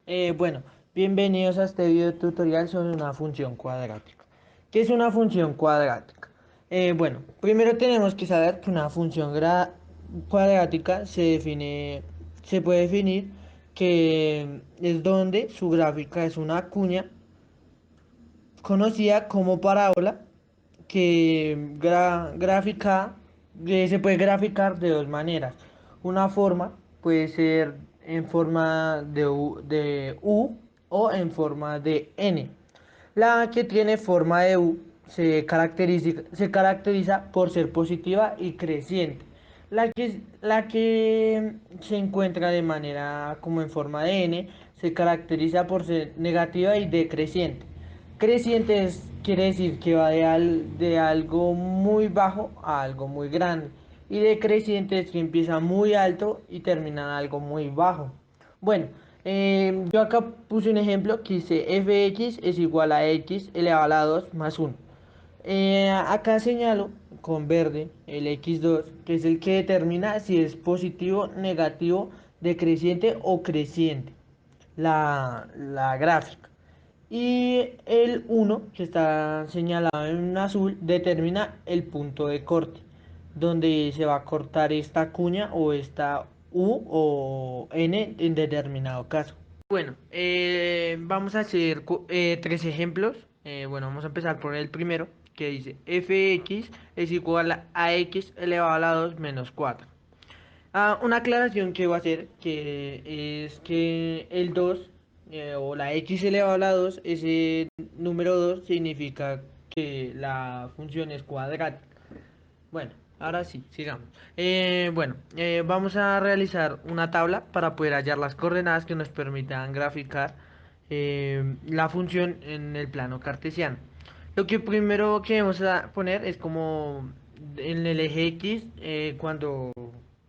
Bueno, bienvenidos a este video tutorial sobre una función cuadrática. ¿Qué es una función cuadrática? Bueno, primero tenemos que saber que una función cuadrática se puede definir que es donde su gráfica es una cuña conocida como parábola que se puede graficar de dos maneras. Una forma puede ser en forma de U o en forma de N. La que tiene forma de U se caracteriza por ser positiva y creciente. La que se encuentra de manera como en forma de N se caracteriza por ser negativa y decreciente. Quiere decir que va de algo muy bajo a algo muy grande. Y decreciente es que empieza muy alto y termina en algo muy bajo. Bueno, yo acá puse un ejemplo que dice fx es igual a x elevado a la 2 más 1. Acá señalo con verde el x2, que es el que determina si es positivo, negativo, decreciente o creciente la gráfica. Y el uno que está señalado en azul, determina el punto de corte, donde se va a cortar esta cuña o esta U o N en determinado caso. Bueno, vamos a hacer tres ejemplos. Bueno, vamos a empezar por el primero, que dice fx es igual a x elevado a la 2 menos 4. Una aclaración que voy a hacer, que es que el 2 o la x elevado a la 2, ese número 2 significa que la función es cuadrática. Bueno, ahora sí, sigamos. Vamos a realizar una tabla para poder hallar las coordenadas que nos permitan graficar la función en el plano cartesiano. Lo que primero que vamos a poner es como en el eje X, cuando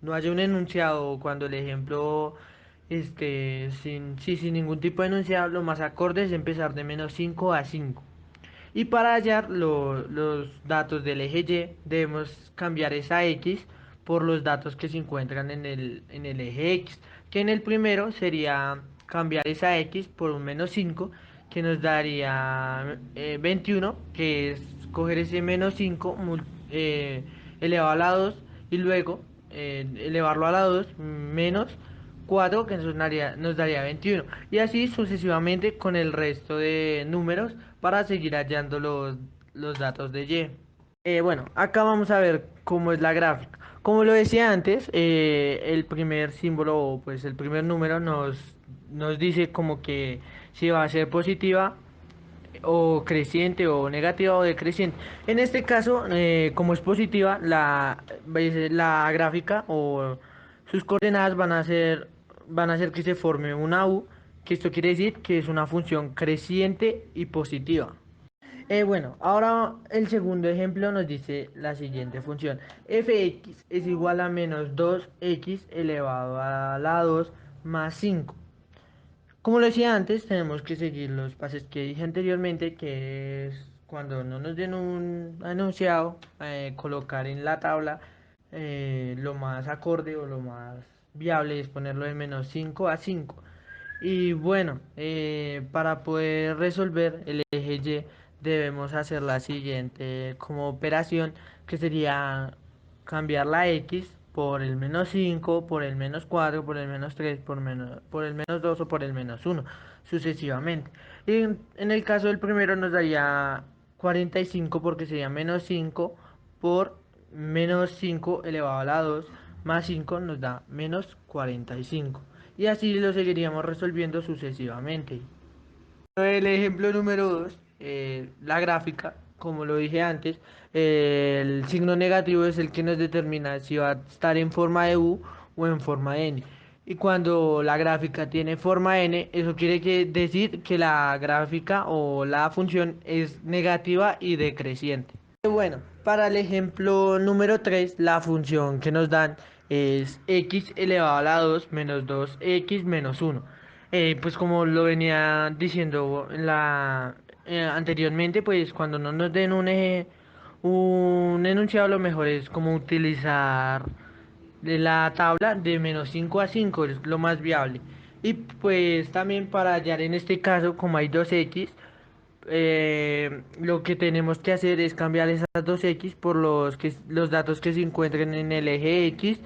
no haya un enunciado o cuando el ejemplo sin ningún tipo de enunciado, lo más acorde es empezar de -5 a 5. Y para hallar los datos del eje Y, debemos cambiar esa X por los datos que se encuentran en el eje X, que en el primero sería cambiar esa X por un -5, que nos daría 21, que es coger ese -5 elevado a la 2 y luego elevarlo a la 2 menos 4, que nos daría 21. Y así sucesivamente con el resto de números para seguir hallando los datos de Y. Bueno, acá vamos a ver cómo es la gráfica. Como lo decía antes, el primer símbolo o pues el primer número nos dice como que si va a ser positiva o creciente o negativa o decreciente. En este caso, como es positiva, la gráfica o sus coordenadas van a hacer que se forme una U, que esto quiere decir que es una función creciente y positiva. Bueno, ahora el segundo ejemplo nos dice la siguiente función. Fx es igual a -2x elevado a la 2 más 5. Como lo decía antes, tenemos que seguir los pasos que dije anteriormente, que es cuando no nos den un enunciado, colocar en la tabla lo más acorde o lo más viable es ponerlo de -5 a 5. Y bueno, para poder resolver el eje Y debemos hacer la siguiente como operación, que sería cambiar la X por el -5, por el -4, por el -3, por el -2 o por el -1, sucesivamente. Y en el caso del primero nos daría 45, porque sería -5 por -5 elevado a la 2 más 5 nos da -45. Y así lo seguiríamos resolviendo sucesivamente. El ejemplo número 2, la gráfica, como lo dije antes, el signo negativo es el que nos determina si va a estar en forma de U o en forma de N. Y cuando la gráfica tiene forma N, eso decir que la gráfica o la función es negativa y decreciente. Bueno, para el ejemplo número 3, la función que nos dan es x elevado a la 2 menos 2x menos 1. Pues como lo venía diciendo anteriormente, pues cuando no nos den un enunciado, lo mejor es como utilizar de la tabla de -5 a 5, es lo más viable. Y pues también para hallar en este caso, como hay dos x, lo que tenemos que hacer es cambiar esas dos x por los datos que se encuentren en el eje x,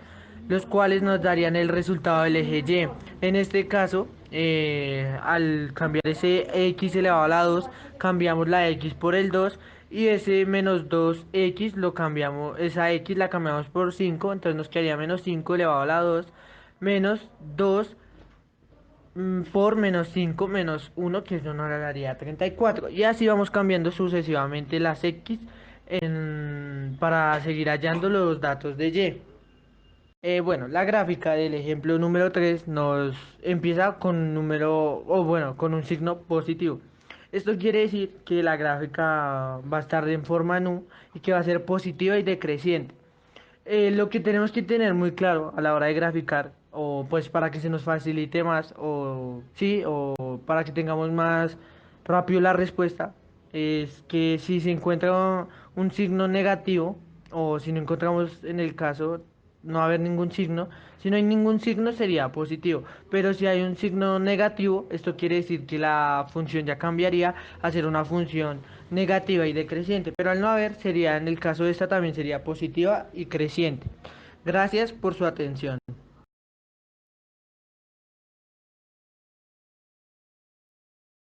los cuales nos darían el resultado del eje y. En este caso, al cambiar ese x elevado a la 2, cambiamos la x por el 2 y ese menos 2x lo cambiamos, esa x la cambiamos por 5, entonces nos quedaría menos 5 elevado a la 2 menos 2 por menos 5 menos 1, que eso nos daría 34. Y así vamos cambiando sucesivamente las x para seguir hallando los datos de y. Bueno, la gráfica del ejemplo número 3 nos empieza con un número, o bueno, con un signo positivo. Esto quiere decir que la gráfica va a estar en forma nu y que va a ser positiva y decreciente. Lo que tenemos que tener muy claro a la hora de graficar, o pues para que se nos facilite más, o sí, o para que tengamos más rápido la respuesta, es que si se encuentra un signo negativo, o si no encontramos en el caso no haber ningún signo, si no hay ningún signo sería positivo, pero si hay un signo negativo, esto quiere decir que la función ya cambiaría a ser una función negativa y decreciente, pero al no haber sería, en el caso de esta también sería positiva y creciente. Gracias por su atención.